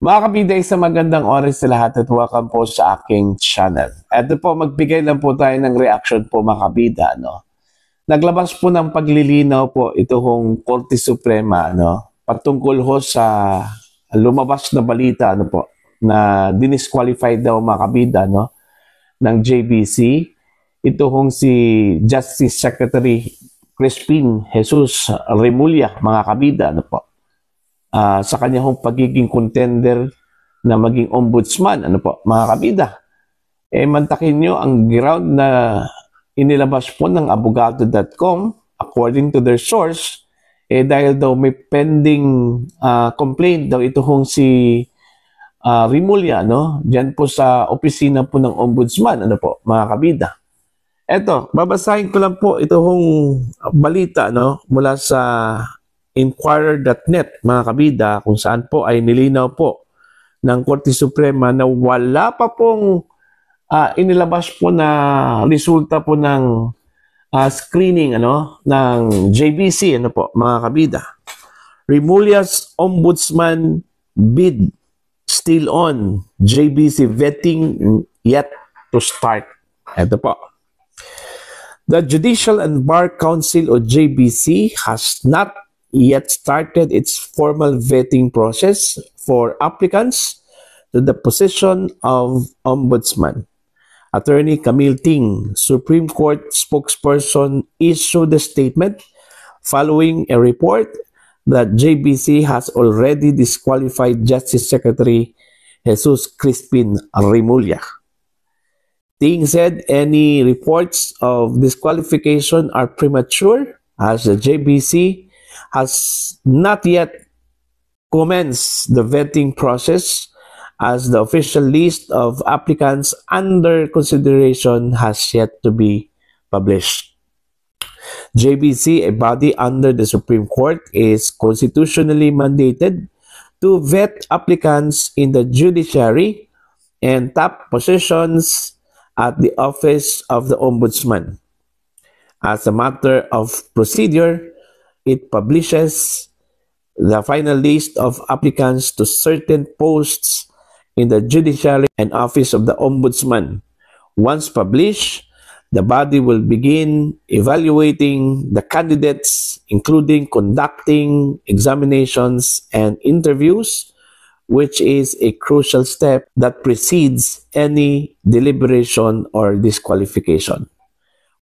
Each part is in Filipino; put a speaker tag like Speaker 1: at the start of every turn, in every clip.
Speaker 1: Mga kabida, isang magandang oras sa lahat at welcome po sa aking channel. Ito po, magbigay lang po tayo ng reaction po mga kabida. Naglabas po ng paglilinaw po ito hong Korte Suprema patungkol ho sa lumabas na balita na dinisqualified daw mga kabida ng JBC. Ito hong si Justice Secretary Crispin Jesus Remulla mga kabida sa kanya hong pagiging contender na maging ombudsman, mga kabida. Mantakin nyo ang ground na inilabas po ng abogado.com according to their source, dahil daw may pending complaint daw ito hong si Remulla, dyan po sa opisina po ng ombudsman, mga kabida. Eto, babasahin ko lang po ito hong balita, mula sa Inquirer.net mga kabida, kung saan po ay nilinaw po ng Korte Suprema na wala pa pong inilabas po na resulta po ng screening ng JBC mga kabida. Remulla's ombudsman bid still on, JBC vetting yet to start. Ito po. The Judicial and Bar Council o JBC has not yet started its formal vetting process for applicants to the position of ombudsman. Attorney Camille Ting, Supreme Court spokesperson, issued a statement following a report that JBC has already disqualified Justice Secretary Jesus Crispin Remulla. Ting said any reports of disqualification are premature as the JBC has not yet commenced the vetting process, as the official list of applicants under consideration has yet to be published. JBC, a body under the Supreme Court, is constitutionally mandated to vet applicants in the judiciary and top positions at the office of the Ombudsman. As a matter of procedure, it publishes the final list of applicants to certain posts in the judiciary and office of the Ombudsman. Once published, the body will begin evaluating the candidates, including conducting examinations and interviews, which is a crucial step that precedes any deliberation or disqualification.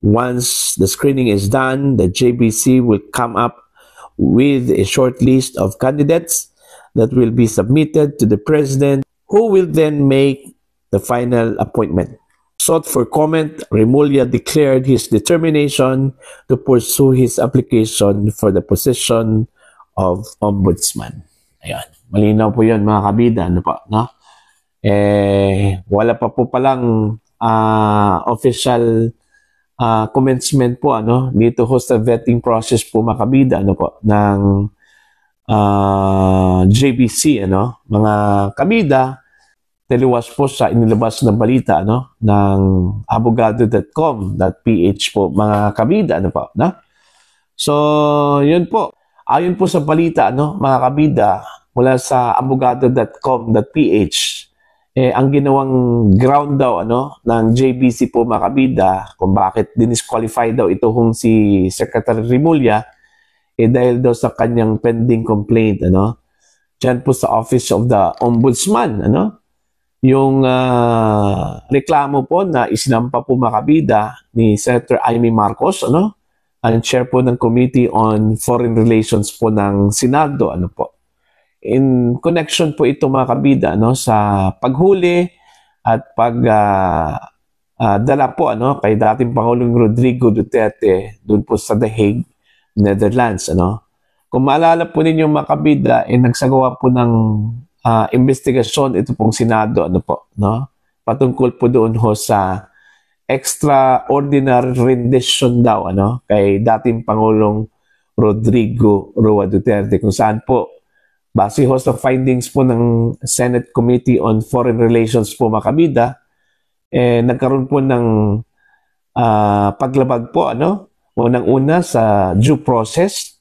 Speaker 1: Once the screening is done, the JBC will come up with a short list of candidates that will be submitted to the President, who will then make the final appointment. Sought for comment, Remulla declared his determination to pursue his application for the position of Ombudsman. Ayan. Malinaw po yun mga kabida. Wala pa po palang official commencement po dito ho sa vetting process po mga kabida ng JBC mga kabida, taliwas po sa inilabas na balita ng abogado.com.ph po mga kabida So yun po, ayon po sa balita mga kabida mula sa abogado.com.ph, ang ginawang ground daw ng JBC po mga kabida kung bakit dinisqualify daw ito hong si Secretary Remulla, dahil daw sa kanyang pending complaint dyan po sa Office of the Ombudsman yung reklamo po na isinampa po mga kabida ni Senator Amy Marcos ang chair po ng Committee on Foreign Relations po ng Senado in connection po ito mga kabida sa paghuli at dala po kay dating Pangulong Rodrigo Duterte doon po sa The Hague, Netherlands. Kung maalala po ninyo mga kabida, nagsagawa po ng investigasyon ito pong Senado patungkol po doon ho sa extraordinary rendition daw kay dating Pangulong Rodrigo Roa Duterte, kung saan po base ho sa findings po ng Senate Committee on Foreign Relations po mga kabida, nagkaroon po ng paglabag po unang-una sa due process.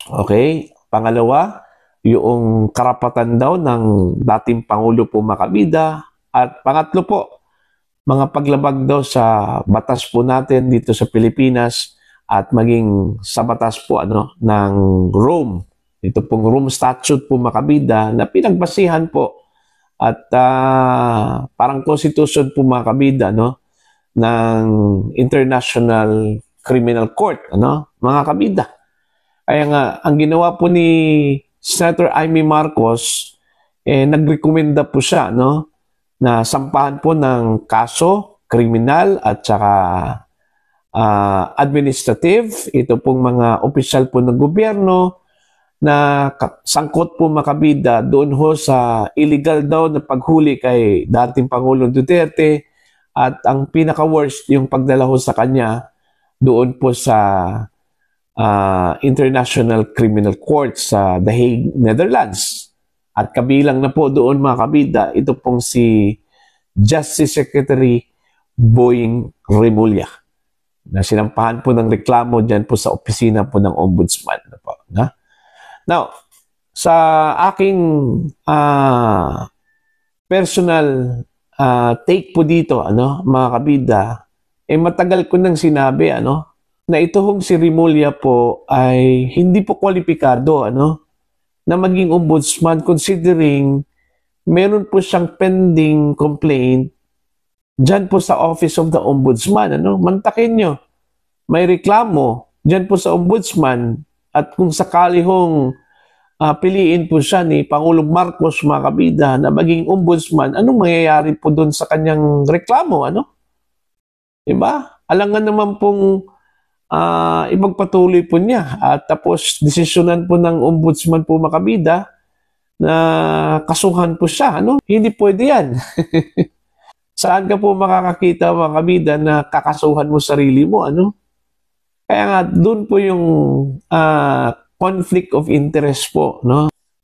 Speaker 1: Okay? Pangalawa, yung karapatan daw ng dating Pangulo po Makabida. At pangatlo po, mga paglabag daw sa batas po natin dito sa Pilipinas at maging sa batas po ng Rome. Ito pong Rome Statute po Makabida na pinagbasihan po at parang constitution po Makabida ng International Criminal Court, mga kabida. Kaya nga, ang ginawa po ni Senator Amy Marcos, nagrekomenda po siya, na sampahan po ng kaso, kriminal at saka administrative. Ito pong mga opisyal po ng gobyerno na sangkot po Makabida doon ho sa illegal daw na paghuli kay dating Pangulong Duterte at ang pinaka-worst yung pagdala ho sa kanya doon po sa International Criminal Court sa The Hague, Netherlands. At kabilang na po doon mga kabida, ito pong si Justice Secretary Boying Remulla na sinampahan po ng reklamo dyan po sa opisina po ng Ombudsman. Now, sa aking personal take po dito, mga kabida, matagal ko nang sinabi, na ito hong si Remulla po ay hindi po kwalipikado, na maging ombudsman considering meron po siyang pending complaint dyan po sa Office of the Ombudsman. Mantakin nyo, may reklamo dyan po sa Ombudsman at kung sakali hong piliin po siya ni Pangulong Marcos mga kabida na maging ombudsman, anong mangyayari po doon sa kanyang reklamo? Diba? Alangan naman pong ipagpatuloy po niya at tapos desisyonan po ng ombudsman po makabida na kasuhan po siya. Hindi pwede yan. Saan ka po makakakita mga kabida na kakasuhan mo sarili mo? Kaya nga doon po yung conflict of interest po.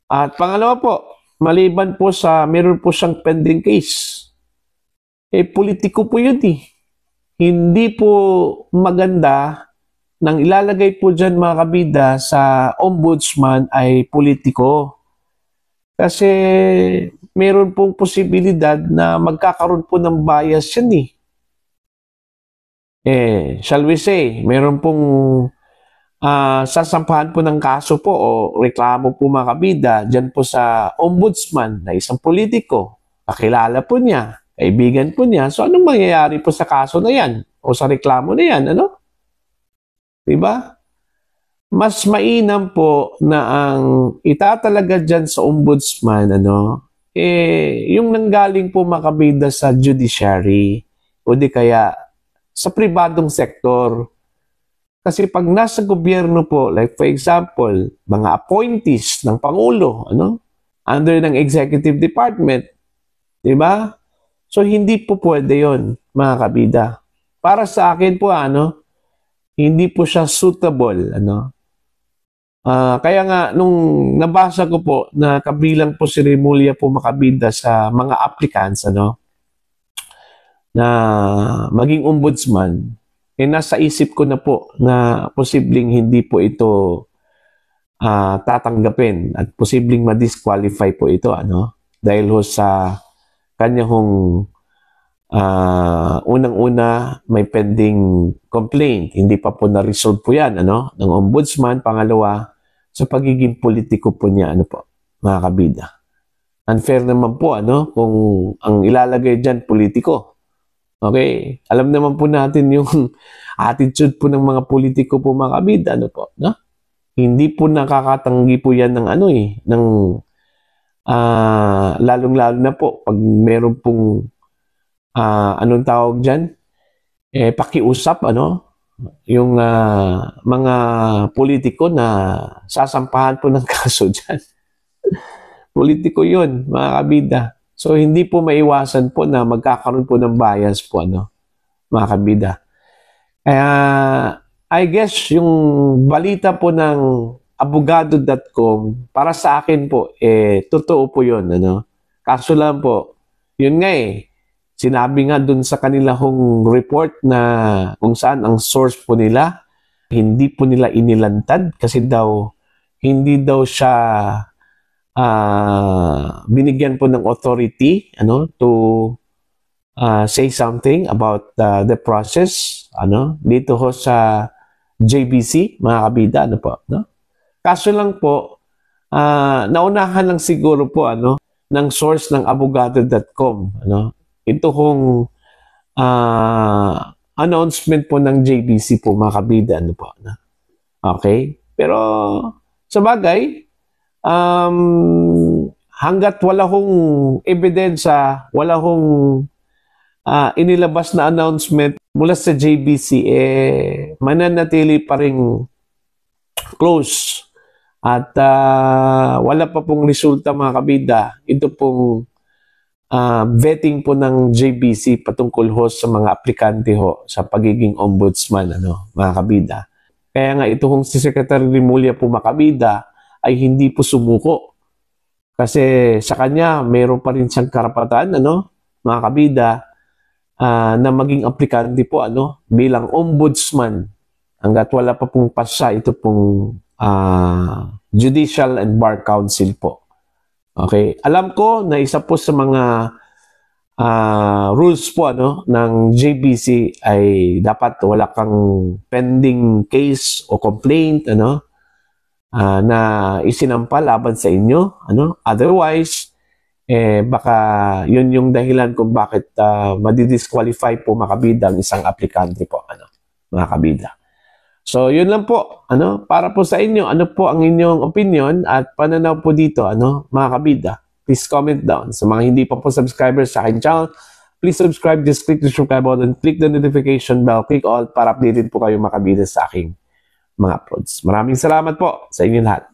Speaker 1: At pangalawa po, maliban po sa meron po siyang pending case, politiko po yun Hindi po maganda nang ilalagay po dyan mga kabida sa ombudsman ay politiko. Kasi meron pong posibilidad na magkakaroon po ng bias yan shall we say, meron pong sasampahan po ng kaso po o reklamo po mga kabida dyan po sa ombudsman na isang politiko. Kakilala po niya, kaibigan po niya. So anong mangyayari po sa kaso na yan o sa reklamo na yan? Diba? Mas mainam po na ang itatalaga dyan sa ombudsman, yung nanggaling po makabida sa judiciary o di kaya sa pribadong sektor. Kasi pag nasa gobyerno po, like for example, mga appointees ng Pangulo, under ng Executive Department, diba? So hindi po pwede yon mga kabida. Para sa akin po, hindi po siya suitable, kaya nga, nung nabasa ko po na kabilang po si Remulla po makabida sa mga applicants, na maging ombudsman, nasa isip ko na po na posibleng hindi po ito tatanggapin at posibleng ma-disqualify po ito, dahil ho sa kanya hong unang-una may pending complaint. Hindi pa po na-resolve po yan, ng ombudsman. Pangalawa, sa pagiging politiko po niya, mga kabida. Unfair naman po, kung ang ilalagay dyan, politiko. Okay? Alam naman po natin yung attitude po ng mga politiko po, mga kabida, Hindi po nakakatanggi po yan ng ng lalong-lalo na po pag meron pong anong tawag dyan? Pakiusap, yung mga politiko na sasampahan po ng kaso dyan. Politiko yun, mga kabida. So, hindi po maiwasan po na magkakaroon po ng bias po, mga kabida. Kaya, I guess, yung balita po ng abogado.com, para sa akin po, totoo po yun, Kaso lang po, yun nga sinabi nga dun sa kanila hong report na kung saan ang source po nila, hindi po nila inilantad kasi daw hindi daw siya binigyan po ng authority to say something about the process dito ho sa JBC, mga kabida, po, no? Kaso lang po, naunahan lang siguro po ng source ng abogado.com, ito hong announcement po ng JBC po, mga kabida, po, no? Okay? Pero sa bagay, hanggat wala hong ebidensya, wala hong inilabas na announcement mula sa JBC, mananatili pa rin close at wala pa pong resulta, mga kabida. Ito pong vetting po ng JBC patungkol ho sa mga aplikante ho sa pagiging ombudsman, mga kabida. Kaya nga ito hong si Secretary Rimulya po, mga kabida, ay hindi po sumuko. Kasi sa kanya, mayroon pa rin siyang karapatan, mga kabida, na maging aplikante po bilang ombudsman hanggat wala pa pong pasa ito pong Judicial and Bar Council po. Okay, alam ko na isa po sa mga rules po ng JBC ay dapat wala kang pending case o complaint na isinampa laban sa inyo, otherwise baka yun yung dahilan kung bakit madidisqualify po, mga kabida, ang isang aplikante po, mga kabida. So yun lang po, para po sa inyo, ano po ang inyong opinion at pananaw po dito, mga kabida. Please comment down. Sa mga hindi pa po subscribers sa aking channel, please subscribe, just click the subscribe button, click the notification bell, click all para updated po kayo, mga kabida, sa aking mga uploads. Maraming salamat po sa inyo lahat.